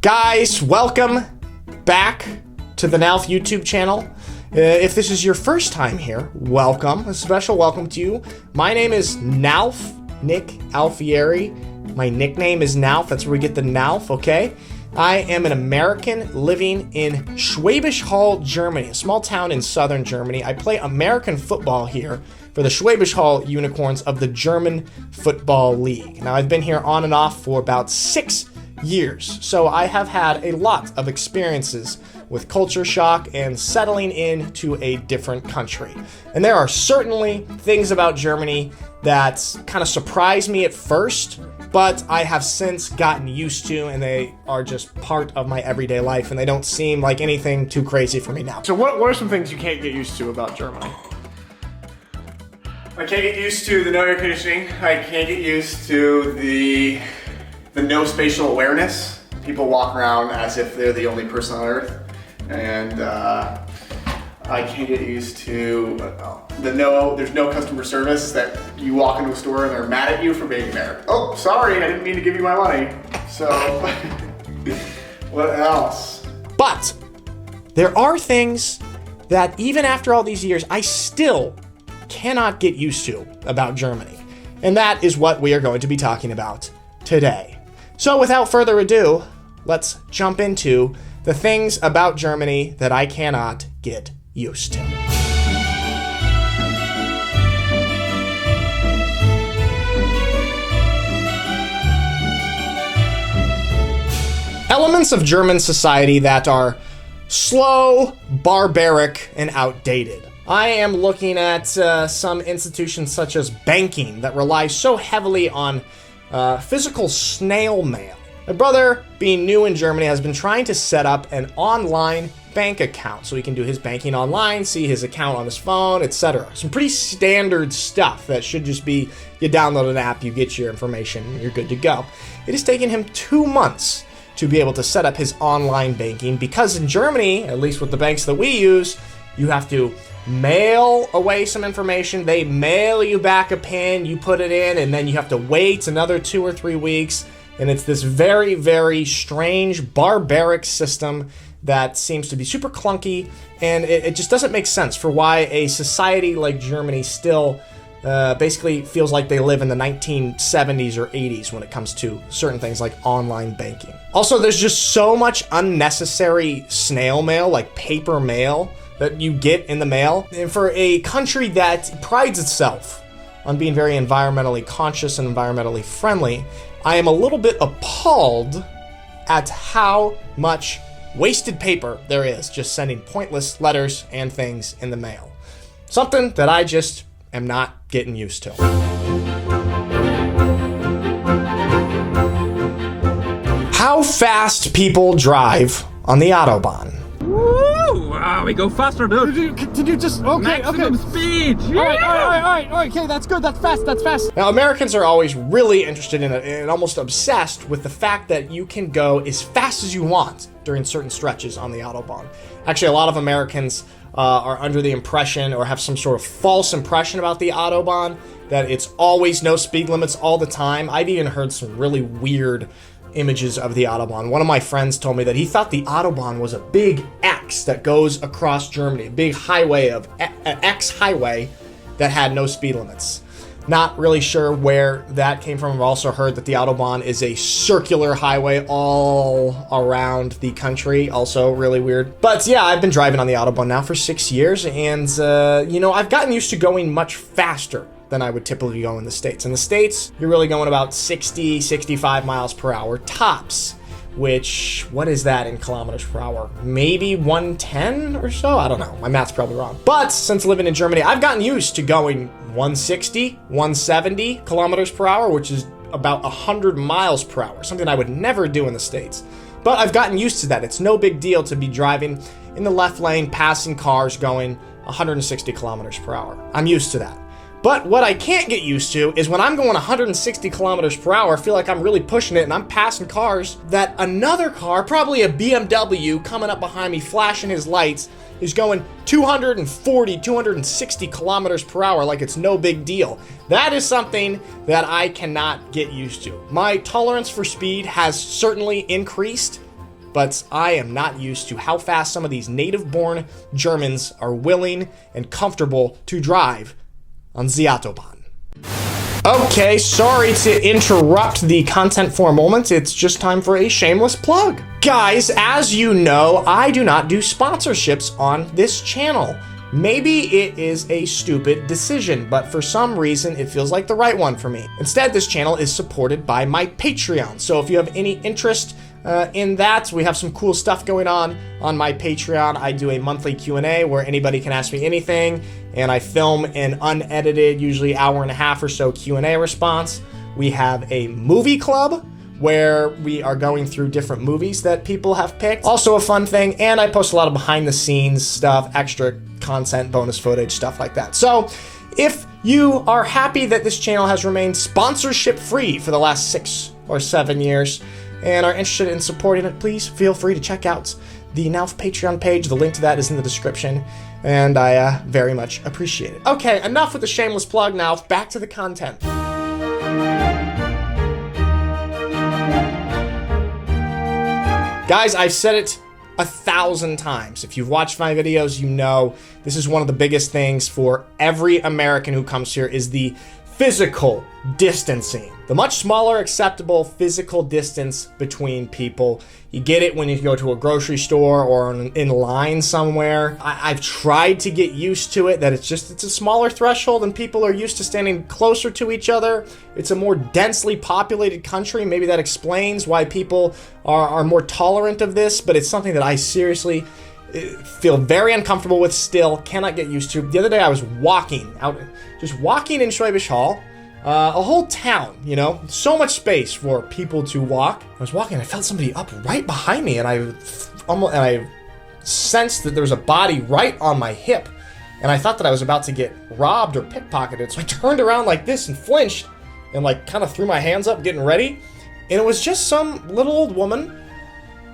Guys, welcome back to the NALF YouTube channel. If this is your first time here, welcome. A special welcome to you. My name is NALF, Nick Alfieri. My nickname is NALF. That's where we get the NALF, okay? I am an American living in Schwäbisch Hall, Germany, a small town in southern Germany. I play American football here for the Schwäbisch Hall Unicorns of the German Football League. Now, I've been here on and off for about 6 years, so I have had a lot of experiences with culture shock and settling into a different country. And there are certainly things about Germany that kind of surprised me at first, but I have since gotten used to, and they are just part of my everyday life, and they don't seem like anything too crazy for me now. So what are some things you can't get used to about Germany? I can't get used to the no air conditioning. I can't get used to the no spatial awareness. People walk around as if they're the only person on earth. And I can't get used to there's no customer service, that you walk into a store and they're mad at you for being there. Oh, sorry, I didn't mean to give you my money. So, what else? But there are things that even after all these years, I still cannot get used to about Germany. And that is what we are going to be talking about today. So without further ado, let's jump into the things about Germany that I cannot get used to. Elements of German society that are slow, barbaric, and outdated. I am looking at some institutions such as banking that rely so heavily on physical snail mail. My brother, being new in Germany, has been trying to set up an online bank account so he can do his banking online, see his account on his phone, etc. Some pretty standard stuff that should just be, you download an app, you get your information, you're good to go. It has taken him 2 months to be able to set up his online banking because in Germany, at least with the banks that we use, you have to mail away some information, they mail you back a PIN, you put it in, and then you have to wait another 2 or 3 weeks. And it's this very, very strange, barbaric system that seems to be super clunky, and it just doesn't make sense for why a society like Germany still basically feels like they live in the 1970s or 80s when it comes to certain things like online banking. Also, there's just so much unnecessary snail mail, like paper mail, that you get in the mail. And for a country that prides itself on being very environmentally conscious and environmentally friendly, I am a little bit appalled at how much wasted paper there is just sending pointless letters and things in the mail. Something that I just am not getting used to. How fast people drive on the Autobahn. Woo! We go faster, dude. Did you just, okay, Maximum speed. All right, okay, that's good, that's fast. Now, Americans are always really interested in it and almost obsessed with the fact that you can go as fast as you want during certain stretches on the Autobahn. Actually, a lot of Americans are under the impression or have some sort of false impression about the Autobahn, that it's always no speed limits all the time. I've even heard some really weird images of the Autobahn. One of my friends told me that he thought the Autobahn was a big X that goes across Germany, a big highway of an X highway that had no speed limits. Not really sure where that came from. I've also heard that the Autobahn is a circular highway all around the country. Also really weird. But yeah, I've been driving on the Autobahn now for 6 years, and I've gotten used to going much faster than I would typically go in the States. In the States, you're really going about 60, 65 miles per hour tops, which, what is that in kilometers per hour? Maybe 110 or so? I don't know. My math's probably wrong. But since living in Germany, I've gotten used to going 160, 170 kilometers per hour, which is about 100 miles per hour, something I would never do in the States. But I've gotten used to that. It's no big deal to be driving in the left lane, passing cars going 160 kilometers per hour. I'm used to that. But what I can't get used to is when I'm going 160 kilometers per hour, I feel like I'm really pushing it and I'm passing cars that another car, probably a BMW coming up behind me, flashing his lights, is going 240, 260 kilometers per hour like it's no big deal. That is something that I cannot get used to. My tolerance for speed has certainly increased but I am not used to how fast some of these native-born Germans are willing and comfortable to drive on the Autobahn. Okay, sorry to interrupt the content for a moment. It's just time for a shameless plug. Guys, as you know, I do not do sponsorships on this channel. Maybe it is a stupid decision, but for some reason it feels like the right one for me. Instead, this channel is supported by my Patreon. So if you have any interest in that, we have some cool stuff going on my Patreon. I do a monthly Q&A where anybody can ask me anything, and I film an unedited, usually hour and a half or so Q&A response. We have a movie club where we are going through different movies that people have picked. Also a fun thing, and I post a lot of behind the scenes stuff, extra content, bonus footage, stuff like that. So if you are happy that this channel has remained sponsorship free for the last 6 or 7 years and are interested in supporting it, please feel free to check out the NALF Patreon page. The link to that is in the description, and I very much appreciate it. Okay, enough with the shameless plug now. Back to the content. Guys, I've said it 1,000 times. If you've watched my videos, you know this is one of the biggest things for every American who comes here is the physical distancing. The much smaller acceptable physical distance between people. You get it when you go to a grocery store or in line somewhere. I've tried to get used to it, that it's a smaller threshold and people are used to standing closer to each other. It's a more densely populated country. Maybe that explains why people are more tolerant of this, but it's something that I seriously feel very uncomfortable with still, cannot get used to. The other day I was walking in Schwäbisch Hall, a whole town, you know, so much space for people to walk. I was walking and I felt somebody up right behind me, and I sensed that there was a body right on my hip, and I thought that I was about to get robbed or pickpocketed, so I turned around like this and flinched and like kind of threw my hands up getting ready, and it was just some little old woman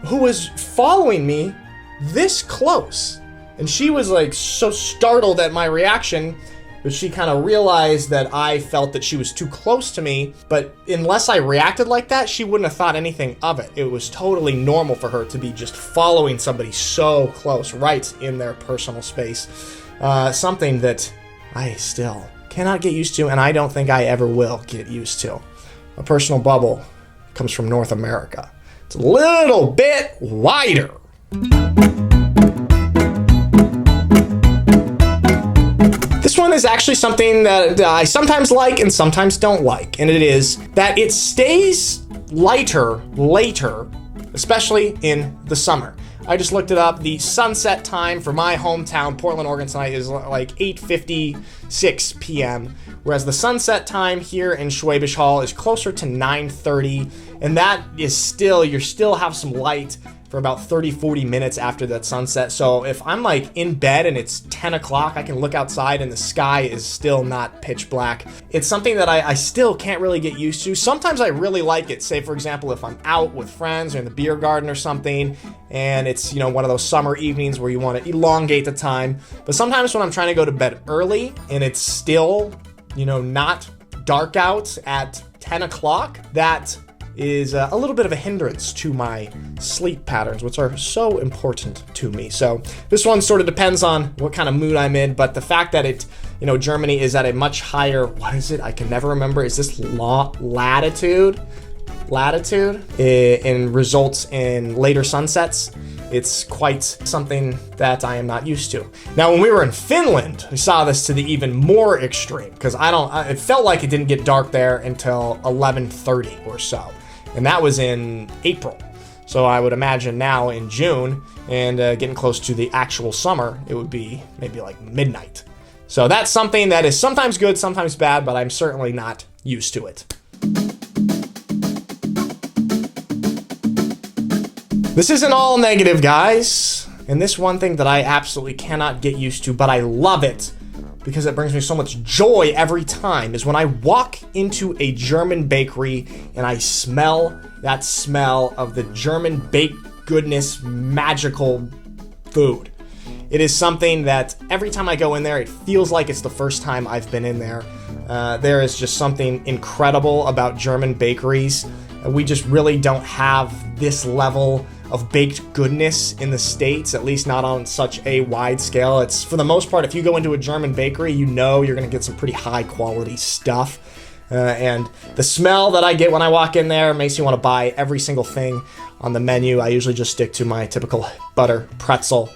who was following me this close, and she was like so startled at my reaction, but she kind of realized that I felt that she was too close to me, but unless I reacted like that, she wouldn't have thought anything of it. It was totally normal for her to be just following somebody so close, right in their personal space. Something that I still cannot get used to, and I don't think I ever will get used to. A personal bubble comes from North America. It's a little bit wider. This one is actually something that I sometimes like and sometimes don't like, and it is that it stays lighter later, especially in the summer. I just looked it up. The sunset time for my hometown, Portland, Oregon tonight is like 8:56 p.m., whereas the sunset time here in Schwäbisch Hall is closer to 9:30, and that is still, you still have some light for about 30-40 minutes after that sunset. So if I'm like in bed and it's 10 o'clock, I can look outside and the sky is still not pitch black. It's something that I still can't really get used to. Sometimes I really like it. Say, for example, if I'm out with friends or in the beer garden or something, and it's, you know, one of those summer evenings where you want to elongate the time. But sometimes when I'm trying to go to bed early and it's still, you know, not dark out at 10 o'clock, that is a little bit of a hindrance to my sleep patterns, which are so important to me. So this one sort of depends on what kind of mood I'm in, but the fact that it, you know, Germany is at a much higher, what is it? I can never remember. Is this latitude? And results in later sunsets. It's quite something that I am not used to. Now, when we were in Finland, we saw this to the even more extreme, because it felt like it didn't get dark there until 11:30 or so. And that was in April. So I would imagine now in June and getting close to the actual summer, it would be maybe like midnight. So that's something that is sometimes good, sometimes bad, but I'm certainly not used to it. This isn't all negative, guys. And this one thing that I absolutely cannot get used to, but I love it because it brings me so much joy every time, is when I walk into a German bakery and I smell that smell of the German baked goodness, magical food. It is something that every time I go in there, it feels like it's the first time I've been in there. There is just something incredible about German bakeries. We just really don't have this level of baked goodness in the States, at least not on such a wide scale. It's, for the most part, if you go into a German bakery, you know you're going to get some pretty high quality stuff. And the smell that I get when I walk in there makes me want to buy every single thing on the menu. I usually just stick to my typical butter pretzel.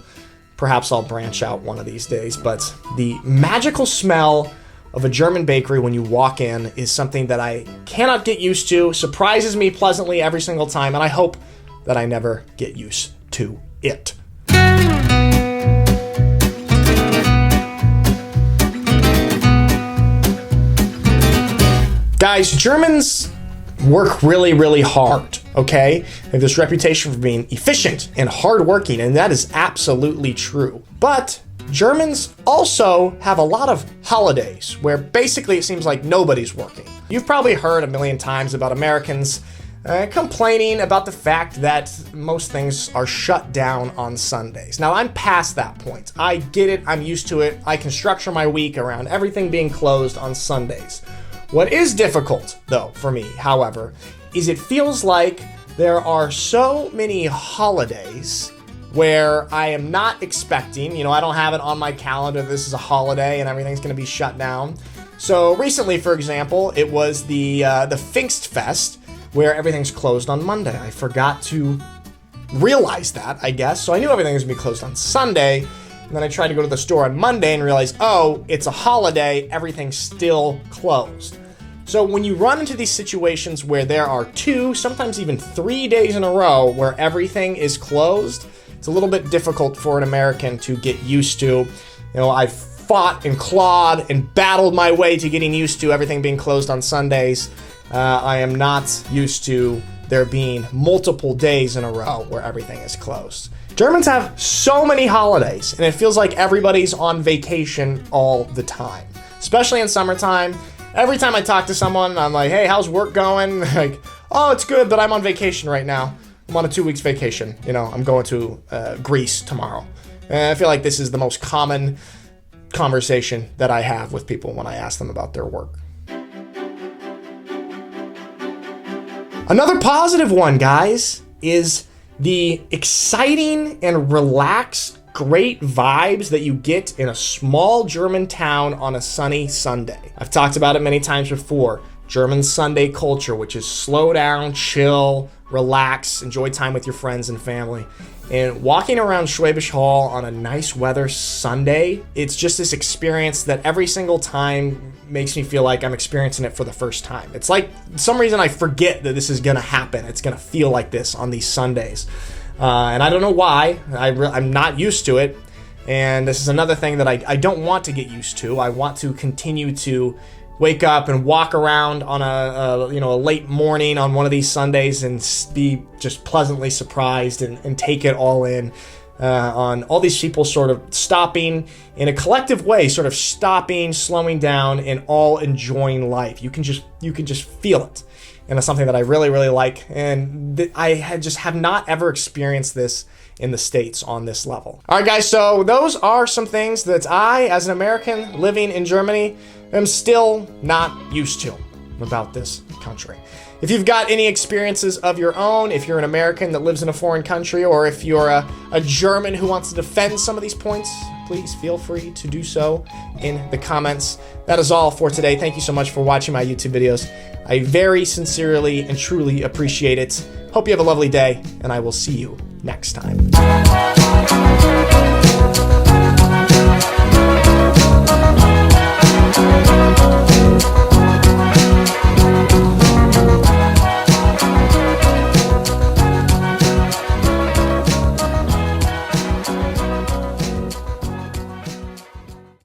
Perhaps I'll branch out one of these days, but the magical smell of a German bakery when you walk in is something that I cannot get used to, surprises me pleasantly every single time, and I hope that I never get used to it. Guys, Germans work really, really hard, okay? They have this reputation for being efficient and hardworking, and that is absolutely true. But Germans also have a lot of holidays where basically it seems like nobody's working. You've probably heard a million times about Americans complaining about the fact that most things are shut down on Sundays. Now, I'm past that point. I get it. I'm used to it. I can structure my week around everything being closed on Sundays. What is difficult, though, for me, however, is it feels like there are so many holidays where I am not expecting, I don't have it on my calendar, this is a holiday and everything's going to be shut down. So recently, for example, it was the Pfingstfest, where everything's closed on Monday. I forgot to realize that, I guess, so I knew everything was going to be closed on Sunday. And then I tried to go to the store on Monday and realized, oh, it's a holiday, everything's still closed. So when you run into these situations where there are 2, sometimes even 3 days in a row where everything is closed, it's a little bit difficult for an American to get used to. I've fought and clawed and battled my way to getting used to everything being closed on Sundays. I am not used to there being multiple days in a row where everything is closed. Germans have so many holidays, and it feels like everybody's on vacation all the time, especially in summertime. Every time I talk to someone, I'm like, hey, how's work going? Like, oh, it's good, but I'm on vacation right now. I'm on a 2 weeks vacation. I'm going to Greece tomorrow. And I feel like this is the most common conversation that I have with people when I ask them about their work. Another positive one, guys, is the exciting and relaxed, great vibes that you get in a small German town on a sunny Sunday. I've talked about it many times before. German Sunday culture, which is slow down, chill, relax, enjoy time with your friends and family. And walking around Schwäbisch Hall on a nice weather Sunday, it's just this experience that every single time makes me feel like I'm experiencing it for the first time. It's like some reason I forget that this is gonna happen. It's gonna feel like this on these Sundays. And I don't know why. I'm not used to it. And this is another thing that I don't want to get used to. I want to continue to wake up and walk around on a late morning on one of these Sundays and be just pleasantly surprised and take it all in on all these people sort of stopping in a collective way, sort of stopping, slowing down, and all enjoying life. You can just feel it. And it's something that I really, really like. And I have not ever experienced this in the States on this level. All right, guys, so those are some things that I, as an American living in Germany, am still not used to about this country. If you've got any experiences of your own, if you're an American that lives in a foreign country, or if you're a German who wants to defend some of these points, please feel free to do so in the comments. That is all for today. Thank you so much for watching my YouTube videos. I very sincerely and truly appreciate it. Hope you have a lovely day, and I will see you next time.